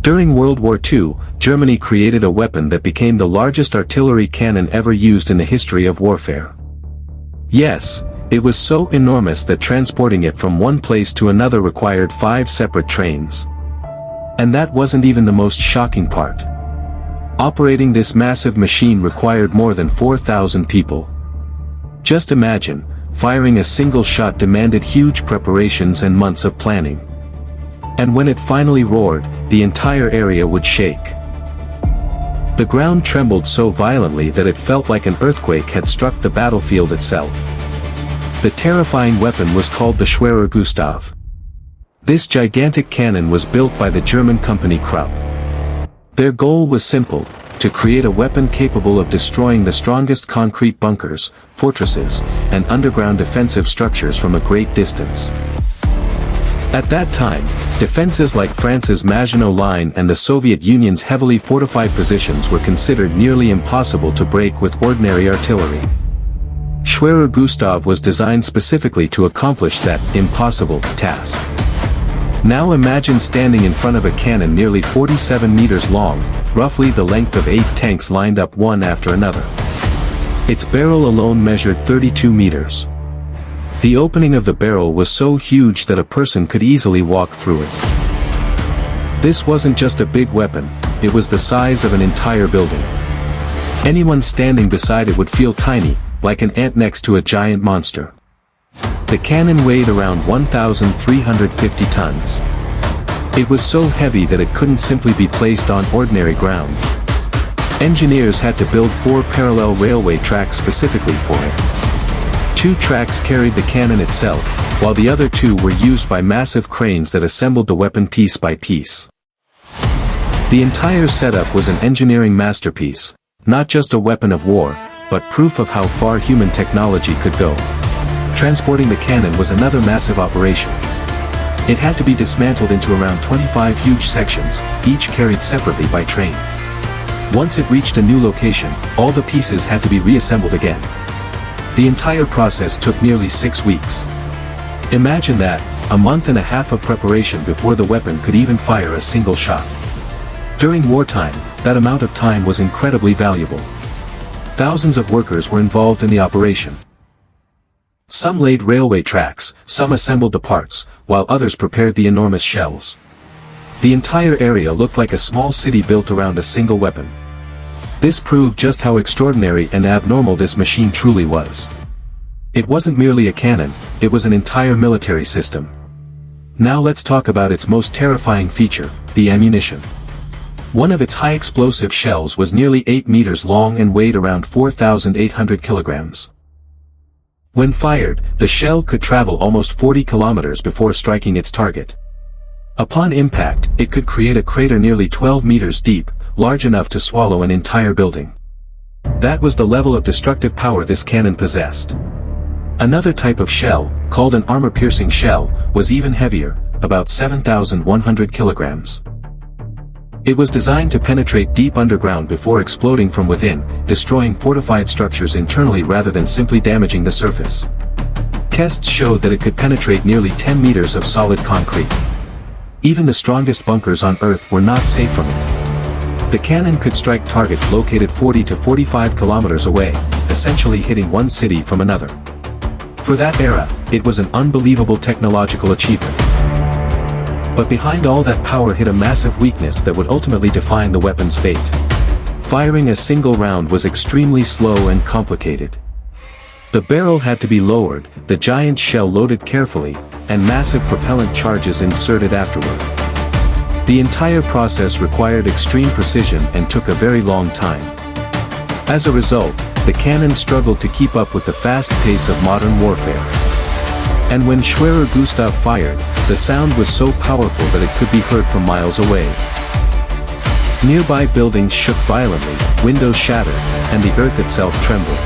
During World War II, Germany created a weapon that became the largest artillery cannon ever used in the history of warfare. Yes, it was so enormous that transporting it from one place to another required 5 separate trains. And that wasn't even the most shocking part. Operating this massive machine required more than 4,000 people. Just imagine, firing a single shot demanded huge preparations and months of planning. And when it finally roared, the entire area would shake. The ground trembled so violently that it felt like an earthquake had struck the battlefield itself. The terrifying weapon was called the Schwerer Gustav. This gigantic cannon was built by the German company Krupp. Their goal was simple: to create a weapon capable of destroying the strongest concrete bunkers, fortresses, and underground defensive structures from a great distance. At that time, defenses like France's Maginot Line and the Soviet Union's heavily fortified positions were considered nearly impossible to break with ordinary artillery. Schwerer Gustav was designed specifically to accomplish that impossible task. Now imagine standing in front of a cannon nearly 47 meters long, roughly the length of 8 tanks lined up one after another. Its barrel alone measured 32 meters. The opening of the barrel was so huge that a person could easily walk through it. This wasn't just a big weapon, it was the size of an entire building. Anyone standing beside it would feel tiny, like an ant next to a giant monster. The cannon weighed around 1,350 tons. It was so heavy that it couldn't simply be placed on ordinary ground. Engineers had to build 4 parallel railway tracks specifically for it. 2 tracks carried the cannon itself, while the other 2 were used by massive cranes that assembled the weapon piece by piece. The entire setup was an engineering masterpiece, not just a weapon of war, but proof of how far human technology could go. Transporting the cannon was another massive operation. It had to be dismantled into around 25 huge sections, each carried separately by train. Once it reached a new location, all the pieces had to be reassembled again. The entire process took nearly 6 weeks. Imagine that, a month and a half of preparation before the weapon could even fire a single shot. During wartime, that amount of time was incredibly valuable. Thousands of workers were involved in the operation. Some laid railway tracks, some assembled the parts, while others prepared the enormous shells. The entire area looked like a small city built around a single weapon. This proved just how extraordinary and abnormal this machine truly was. It wasn't merely a cannon, it was an entire military system. Now let's talk about its most terrifying feature, the ammunition. One of its high-explosive shells was nearly 8 meters long and weighed around 4,800 kilograms. When fired, the shell could travel almost 40 kilometers before striking its target. Upon impact, it could create a crater nearly 12 meters deep, large enough to swallow an entire building. That was the level of destructive power this cannon possessed. Another type of shell, called an armor-piercing shell, was even heavier, about 7,100 kilograms. It was designed to penetrate deep underground before exploding from within, destroying fortified structures internally rather than simply damaging the surface. Tests showed that it could penetrate nearly 10 meters of solid concrete. Even the strongest bunkers on Earth were not safe from it. The cannon could strike targets located 40 to 45 kilometers away, essentially hitting one city from another. For that era, it was an unbelievable technological achievement. But behind all that power hid a massive weakness that would ultimately define the weapon's fate. Firing a single round was extremely slow and complicated. The barrel had to be lowered, the giant shell loaded carefully, and massive propellant charges inserted afterward. The entire process required extreme precision and took a very long time. As a result, the cannon struggled to keep up with the fast pace of modern warfare. And when Schwerer Gustav fired, the sound was so powerful that it could be heard from miles away. Nearby buildings shook violently, windows shattered, and the earth itself trembled.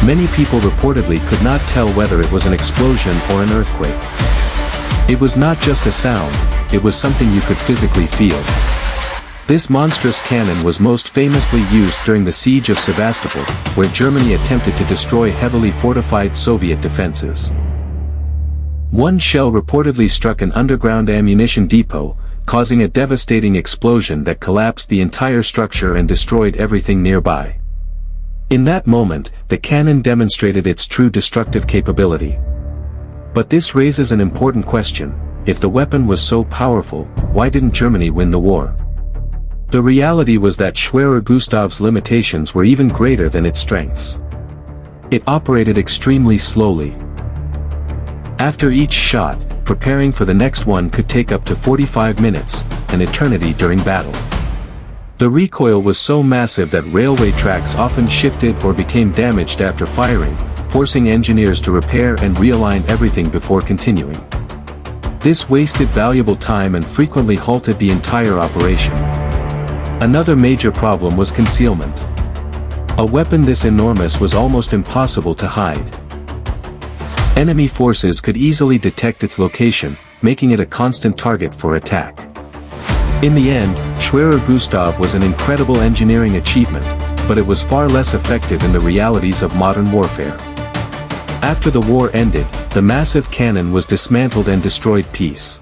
Many people reportedly could not tell whether it was an explosion or an earthquake. It was not just a sound, it was something you could physically feel. This monstrous cannon was most famously used during the siege of Sevastopol, where Germany attempted to destroy heavily fortified Soviet defenses. One shell reportedly struck an underground ammunition depot, causing a devastating explosion that collapsed the entire structure and destroyed everything nearby. In that moment, the cannon demonstrated its true destructive capability. But this raises an important question: if the weapon was so powerful, why didn't Germany win the war? The reality was that Schwerer Gustav's limitations were even greater than its strengths. It operated extremely slowly. After each shot, preparing for the next one could take up to 45 minutes, an eternity during battle. The recoil was so massive that railway tracks often shifted or became damaged after firing, forcing engineers to repair and realign everything before continuing. This wasted valuable time and frequently halted the entire operation. Another major problem was concealment. A weapon this enormous was almost impossible to hide. Enemy forces could easily detect its location, making it a constant target for attack. In the end, Schwerer Gustav was an incredible engineering achievement, but it was far less effective in the realities of modern warfare. After the war ended, the massive cannon was dismantled and destroyed piece